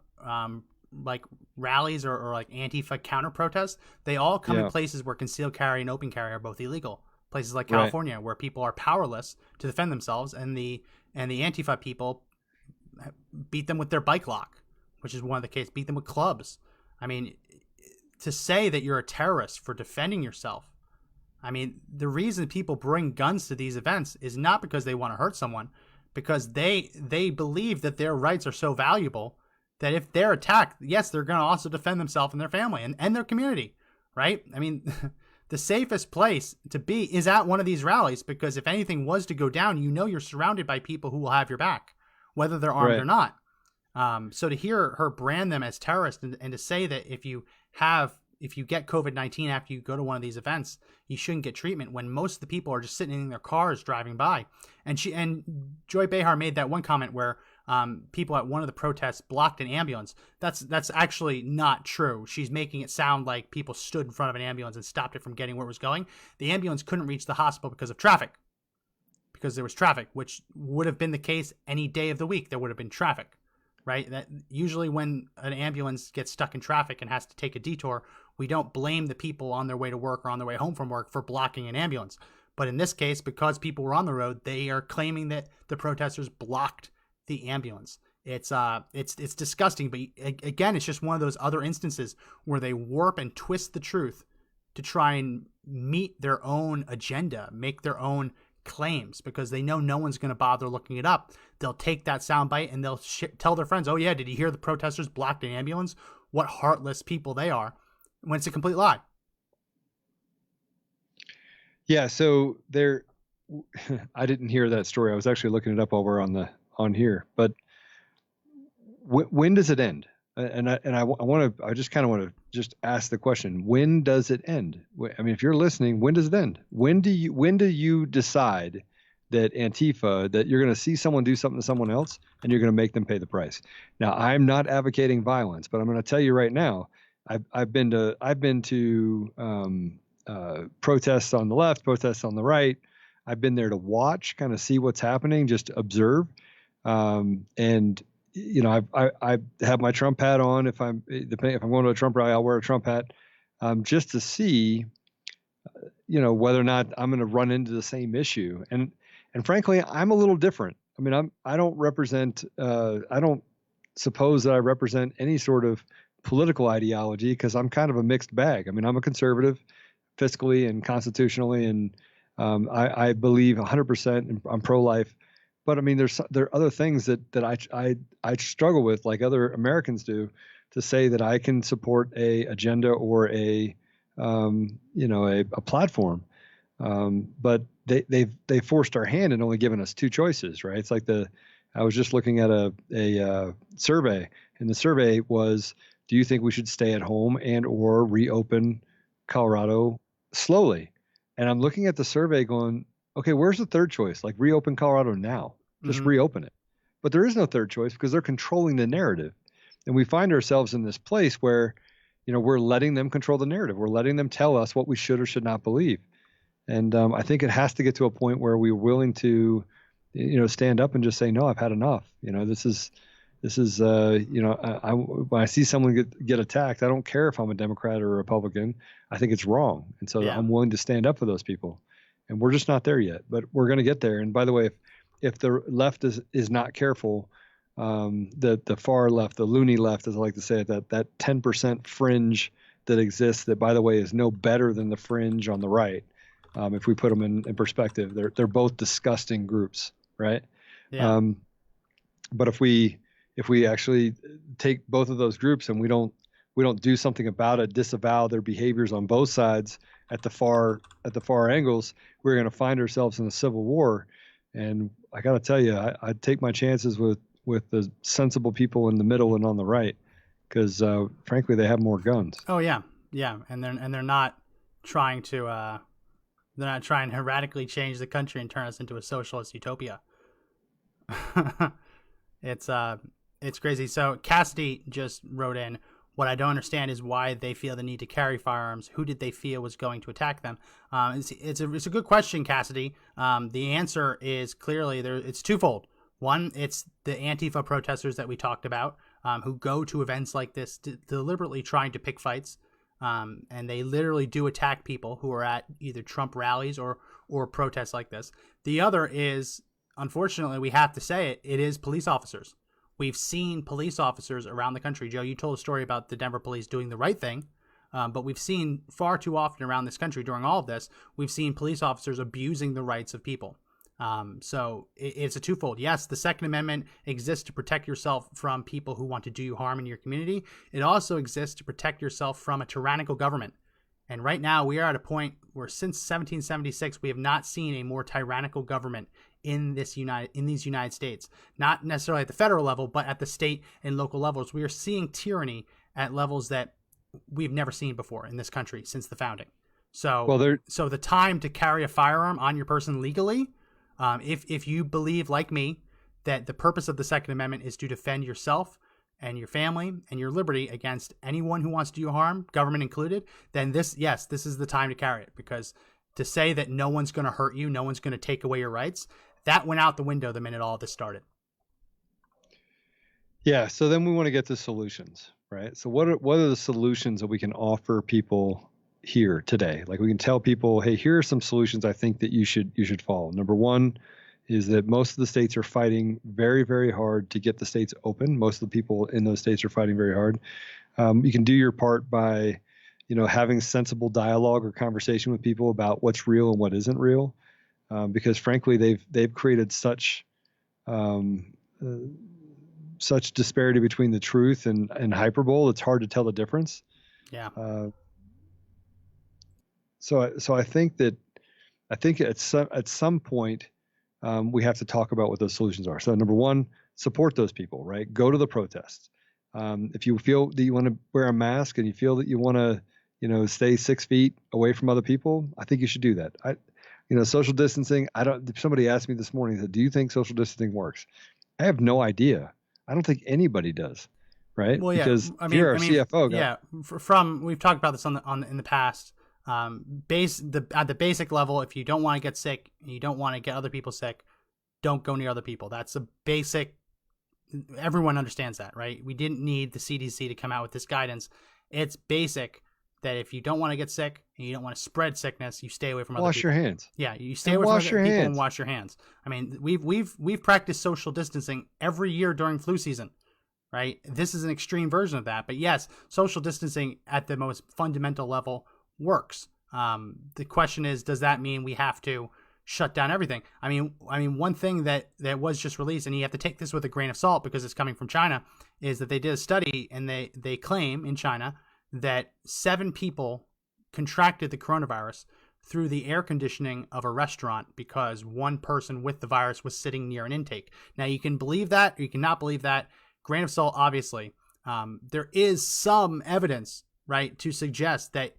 rallies or Antifa counter protests, they all come in places where concealed carry and open carry are both illegal. Places like California, where people are powerless to defend themselves, and the Antifa people beat them with their bike lock, which is one of the cases. Beat them with clubs. I mean, to say that you're a terrorist for defending yourself, I mean, the reason people bring guns to these events is not because they want to hurt someone, because they believe that their rights are so valuable that if they're attacked, yes, they're going to also defend themselves and their family and their community, right? I mean, the safest place to be is at one of these rallies, because if anything was to go down, you're surrounded by people who will have your back, whether they're armed or not. So to hear her brand them as terrorists and to say that if you get COVID-19 after you go to one of these events, you shouldn't get treatment, when most of the people are just sitting in their cars driving by. And Joy Behar made that one comment where people at one of the protests blocked an ambulance. That's actually not true. She's making it sound like people stood in front of an ambulance and stopped it from getting where it was going. The ambulance couldn't reach the hospital because of traffic, because there was traffic, which would have been the case any day of the week. There would have been traffic, right? That usually when an ambulance gets stuck in traffic and has to take a detour, we don't blame the people on their way to work or on their way home from work for blocking an ambulance. But in this case, because people were on the road, they are claiming that the protesters blocked the ambulance. It's disgusting, but again, it's just one of those other instances where they warp and twist the truth to try and meet their own agenda, make their own claims, because they know no one's going to bother looking it up. They'll take that soundbite and they'll tell their friends, "Oh yeah, did you hear the protesters blocked an ambulance? What heartless people they are," when it's a complete lie. Yeah, so I didn't hear that story. I was actually looking it up while we're on here. But when does it end? And I just kind of want to just ask the question: when does it end? I mean, if you're listening, when does it end? When do you decide that Antifa, that you're going to see someone do something to someone else and you're going to make them pay the price? Now, I'm not advocating violence, but I'm going to tell you right now, I've been to protests on the left, protests on the right. I've been there to watch, kind of see what's happening, just observe. And you know, I have my Trump hat on. If I'm going to a Trump rally, I'll wear a Trump hat, just to see, you know, whether or not I'm going to run into the same issue. And frankly, I'm a little different. I mean, I don't suppose that I represent any sort of political ideology, because I'm kind of a mixed bag. I mean, I'm a conservative fiscally and constitutionally, and I believe 100% I'm pro-life. But I mean, there are other things that I struggle with, like other Americans do, to say that I can support a agenda or a platform. But they forced our hand and only given us two choices, right? It's like I was just looking at a survey, and the survey was, do you think we should stay at home and or reopen Colorado slowly? And I'm looking at the survey going, okay, where's the third choice? Like, reopen Colorado now, just reopen it. But there is no third choice, because they're controlling the narrative. And we find ourselves in this place where, you know, we're letting them control the narrative. We're letting them tell us what we should or should not believe. And I think it has to get to a point where we're willing to, you know, stand up and just say, no, I've had enough. You know, this is you know, when I see someone get attacked, I don't care if I'm a Democrat or a Republican. I think it's wrong. And so I'm willing to stand up for those people. And we're just not there yet, but we're going to get there. And by the way, if the left is not careful, the far left, the loony left, as I like to say it, that 10% fringe that exists, that, by the way, is no better than the fringe on the right. If we put them in perspective, they're both disgusting groups, right? Yeah. But if we actually take both of those groups and we don't do something about it, disavow their behaviors on both sides at the far angles, we're going to find ourselves in a civil war. And I got to tell you, I'd take my chances with the sensible people in the middle and on the right, because frankly, they have more guns. Oh yeah, and they're not trying to radically change the country and turn us into a socialist utopia. It's crazy. So Cassidy just wrote in, what I don't understand is why they feel the need to carry firearms. Who did they feel was going to attack them? It's a good question, Cassidy. The answer is clearly it's twofold. One, it's the Antifa protesters that we talked about, who go to events like this deliberately trying to pick fights. And they literally do attack people who are at either Trump rallies or protests like this. The other is, unfortunately, we have to say it is police officers. We've seen police officers around the country. Joe, you told a story about the Denver police doing the right thing, but we've seen far too often around this country during all of this, we've seen police officers abusing the rights of people. So it's a twofold. Yes, the Second Amendment exists to protect yourself from people who want to do you harm in your community. It also exists to protect yourself from a tyrannical government. And right now we are at a point where since 1776, we have not seen a more tyrannical government in these United States, not necessarily at the federal level, but at the state and local levels. We are seeing tyranny at levels that we've never seen before in this country since the founding. So, so the time to carry a firearm on your person legally, if you believe, like me, that the purpose of the Second Amendment is to defend yourself and your family and your liberty against anyone who wants to do you harm, government included, then this is the time to carry it. Because to say that no one's going to hurt you, no one's going to take away your rights, that went out the window the minute all this started. Yeah. So then we want to get to solutions, right? So what are the solutions that we can offer people here today? Like, we can tell people, hey, here are some solutions I think that you should follow. Number one is that most of the states are fighting very, very hard to get the states open. Most of the people in those states are fighting very hard. You can do your part by, you know, having sensible dialogue or conversation with people about what's real and what isn't real. Because frankly, they've created such disparity between the truth and hyperbole. It's hard to tell the difference. Yeah. So I think at some point we have to talk about what those solutions are. So number one, support those people, right? Go to the protests. If you feel that you want to wear a mask and you feel that you want to, you know, stay 6 feet away from other people, I think you should do that. Social distancing, somebody asked me this morning, said, do you think social distancing works? I have no idea. I don't think anybody does. right? Well, yeah. Because you're our CFO guy. Yeah, we've talked about this in the past. At the basic level, if you don't want to get sick, you don't want to get other people sick, don't go near other people. That's a basic. Everyone understands that, right? We didn't need the CDC to come out with this guidance. It's basic that if you don't want to get sick and you don't want to spread sickness, you stay away from other people. Wash your hands. Yeah, you stay away from other people and wash your hands. I mean, we've practiced social distancing every year during flu season, right? This is an extreme version of that, but yes, social distancing at the most fundamental level works. The question is, does that mean we have to shut down everything? I mean, one thing that was just released, and you have to take this with a grain of salt because it's coming from China, is that they did a study and they claim in China that 7 people contracted the coronavirus through the air conditioning of a restaurant because one person with the virus was sitting near an intake. Now, you can believe that or you cannot believe that. Grain of salt, obviously. There is some evidence, right, to suggest that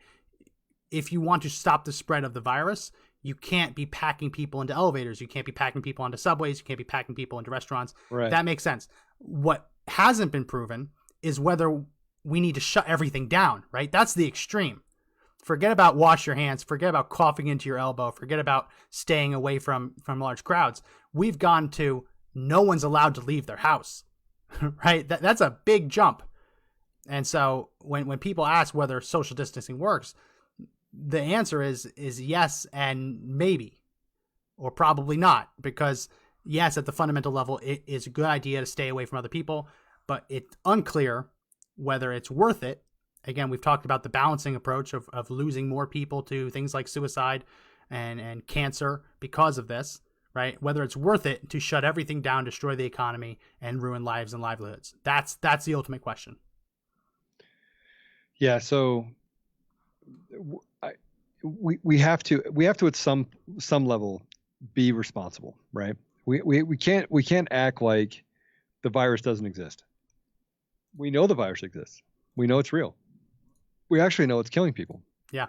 if you want to stop the spread of the virus, you can't be packing people into elevators. You can't be packing people onto subways. You can't be packing people into restaurants. Right. That makes sense. What hasn't been proven is whether we need to shut everything down, right? That's the extreme. Forget about wash your hands. Forget about coughing into your elbow. Forget about staying away from large crowds. We've gone to no one's allowed to leave their house, right? That's a big jump. And so when people ask whether social distancing works, the answer is yes and maybe, or probably not, because yes, at the fundamental level, it is a good idea to stay away from other people, but it's unclear whether it's worth it. Again, we've talked about the balancing approach of losing more people to things like suicide and cancer because of this, right? Whether it's worth it to shut everything down, destroy the economy, and ruin lives and livelihoods. That's the ultimate question. Yeah. So we have to at some level be responsible, right? We can't act like the virus doesn't exist. We know the virus exists. We know it's real. We actually know it's killing people. Yeah.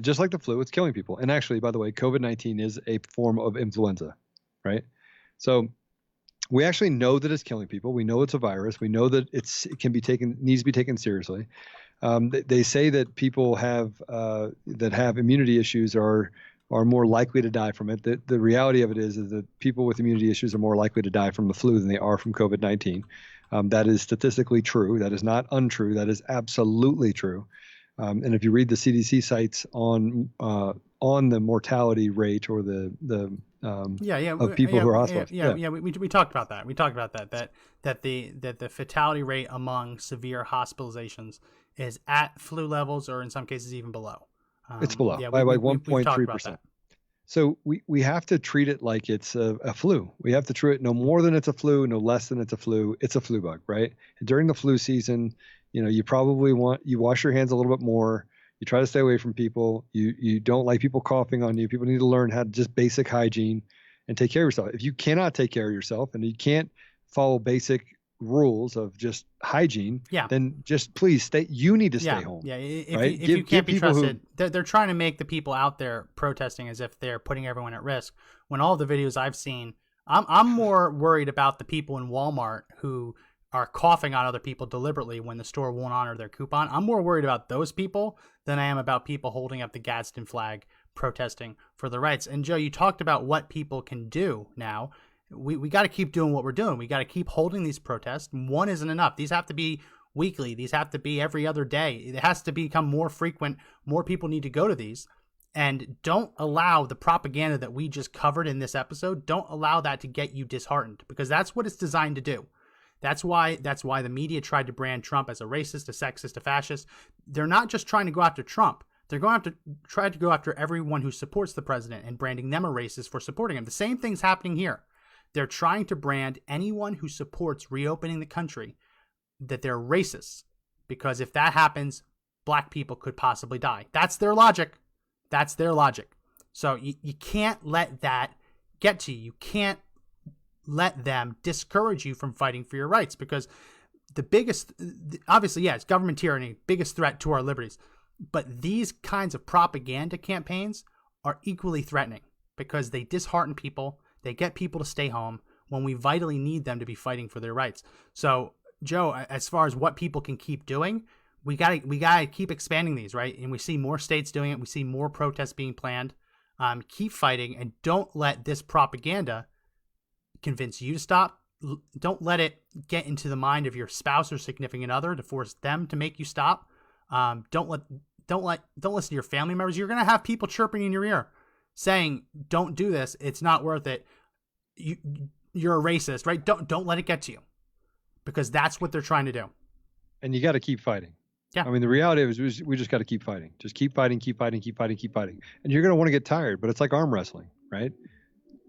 Just like the flu, it's killing people. And actually, by the way, COVID-19 is a form of influenza, right? So we actually know that it's killing people. We know it's a virus. We know that it needs to be taken seriously. They say that people that have immunity issues are more likely to die from it. The reality of it is that people with immunity issues are more likely to die from the flu than they are from COVID-19. That is statistically true. That is not untrue. That is absolutely true. And if you read the CDC sites on the mortality rate or the of people who are hospitalized. We talked about that. We talked about that the fatality rate among severe hospitalizations is at flu levels, or in some cases even below. It's below by 1.3%. So we have to treat it like it's a flu. We have to treat it no more than it's a flu, no less than it's a flu. It's a flu bug, right? And during the flu season, you probably you wash your hands a little bit more. You try to stay away from people. You don't like people coughing on you. People need to learn how to just basic hygiene and take care of yourself. If you cannot take care of yourself and you can't follow basic rules of just hygiene, then just please stay. You need to stay home. Yeah, if you can't be trusted, they're trying to make the people out there protesting as if they're putting everyone at risk. When all the videos I've seen, I'm more worried about the people in Walmart who are coughing on other people deliberately when the store won't honor their coupon. I'm more worried about those people than I am about people holding up the Gadsden flag protesting for the rights. And Joe, you talked about what people can do now. We got to keep doing what we're doing. We got to keep holding these protests. One isn't enough. These have to be weekly. These have to be every other day. It has to become more frequent. More people need to go to these. And don't allow the propaganda that we just covered in this episode, don't allow that to get you disheartened, because that's what it's designed to do. That's why the media tried to brand Trump as a racist, a sexist, a fascist. They're not just trying to go after Trump. They're going to try to go after everyone who supports the president and branding them a racist for supporting him. The same thing's happening here. They're trying to brand anyone who supports reopening the country that they're racists, because if that happens, black people could possibly die. That's their logic. That's their logic. So you can't let that get to you. You can't let them discourage you from fighting for your rights, because the biggest, obviously, it's government tyranny, biggest threat to our liberties. But these kinds of propaganda campaigns are equally threatening because they dishearten people. They get people to stay home when we vitally need them to be fighting for their rights. So Joe, as far as what people can keep doing, we gotta keep expanding these, right? And we see more states doing it. We see more protests being planned. Keep fighting, and don't let this propaganda convince you to stop. Don't let it get into the mind of your spouse or significant other to force them to make you stop. Don't listen to your family members. You're gonna have people chirping in your ear, saying, "Don't do this. It's not worth it. You're a racist," right? Don't let it get to you, because that's what they're trying to do. And you got to keep fighting. Yeah. I mean, the reality is we just got to keep fighting. Just keep fighting, keep fighting, keep fighting, keep fighting. And you're going to want to get tired, but it's like arm wrestling, right?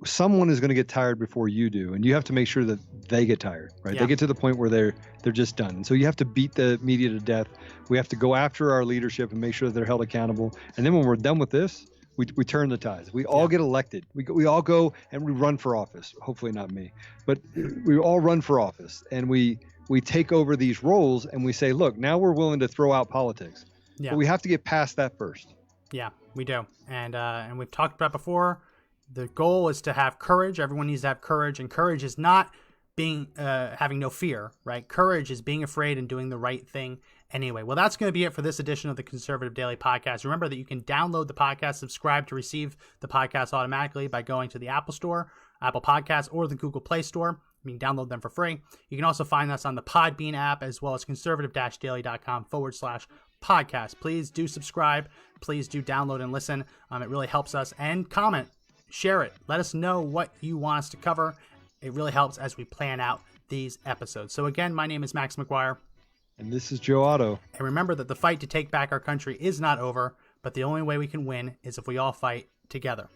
Someone is going to get tired before you do, and you have to make sure that they get tired, right? Yeah. They get to the point where they're just done. And so you have to beat the media to death. We have to go after our leadership and make sure that they're held accountable. And then when we're done with this, we turn the tides. We all get elected. We all go and we run for office. Hopefully not me, but we all run for office, and we take over these roles, and we say, look, now we're willing to throw out politics. Yeah. But we have to get past that first. Yeah, we do. And we've talked about before, the goal is to have courage. Everyone needs to have courage, and courage is not being having no fear, right? Courage is being afraid and doing the right thing anyway. Well, that's going to be it for this edition of the Conservative Daily Podcast. Remember that you can download the podcast, subscribe to receive the podcast automatically by going to the Apple Store, Apple Podcasts, or the Google Play Store. You can download them for free. You can also find us on the Podbean app, as well as conservative-daily.com/podcast. Please do subscribe. Please do download and listen. It really helps us. And comment, share it. Let us know what you want us to cover. It really helps as we plan out these episodes. So again, my name is Max McGuire. And this is Joe Otto. And remember that the fight to take back our country is not over, but the only way we can win is if we all fight together.